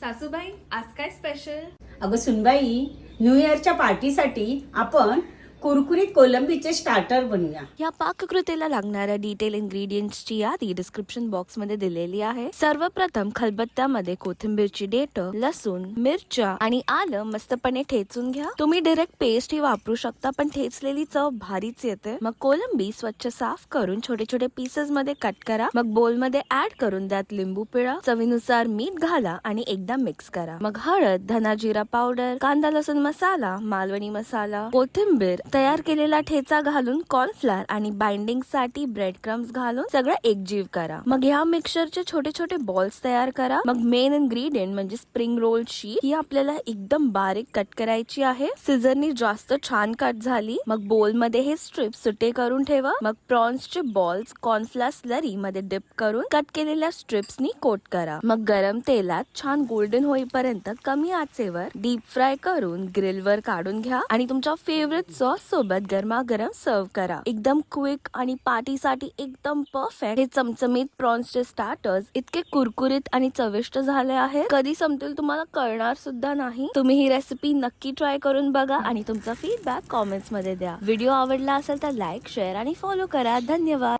सासूबाई आज काय स्पेशल? अगं सुनबाई, न्यू इयरच्या पार्टीसाठी आपण कुरकुरीत कोलंबीचे स्टार्टर बनवूया. या पाककृतीला लागणाऱ्या डिटेल इन्ग्रेडियंट्सची यादी डिस्क्रिप्शन बॉक्स मध्ये दिलेली आहे. सर्वप्रथम खलबत्त्यामध्ये कोथिंबीरची देठ, लसूण, मिरच्या आणि आलं मस्तपणे ठेचून घ्या. तुम्ही डायरेक्ट पेस्ट ही वापरू शकता, पण ठेचलेली चव भारीच येते. मग कोलंबी स्वच्छ साफ करून छोटे छोटे पीसेस मध्ये कट करा. मग बोल मध्ये ऍड करून त्यात लिंबू पिळा, चवीनुसार मीठ घाला आणि एकदा मिक्स करा. मग हळद, धना जिरा पावडर, कांदा लसूण मसाला, मालवणी मसाला, कोथिंबीर, तयार केलेला ठेचा घालून कॉर्नफ्लोअर आणि बाइंडिंग साठी ब्रेड क्रम्स घालून सगळं एकजीव करा. मग ह्या मिक्सचरचे छोटे छोटे बॉल्स तयार करा. मग मेन इन्ग्रेडियंट म्हणजे स्प्रिंग रोल शीट, ही आपल्याला एकदम बारीक कट करायची आहे. सीझरनी जास्त छान कट झाली. मग बोल मध्ये हे स्ट्रिप्स सुटे करून ठेवा. मग प्रॉन्सचे बॉल्स कॉर्नफ्लोअर स्लरी मध्ये डिप करून कट केलेल्या स्ट्रिप्सनी कोट करा. मग गरम तेलात छान गोल्डन होईपर्यंत कमी आचेवर डीप फ्राय करून ग्रिलवर काढून घ्या आणि तुमच्या फेवरेट सॉस सोबत गरमागरम सर्व करा. एकदम क्विक आणि पार्टीसाठी एकदम परफेक्ट हे चमचमीत प्रॉन्सचे स्टार्टर्स इतके कुरकुरीत आणि चविष्ट झाले आहे, कधी संपतील तुम्हाला कळणार सुद्धा नाही. तुम्ही ही रेसिपी नक्की ट्राय करून बघा आणि तुमचा फीडबॅक कॉमेंट्स मध्ये द्या. व्हिडिओ आवडला असेल तर लाईक, शेअर आणि फॉलो करा. धन्यवाद.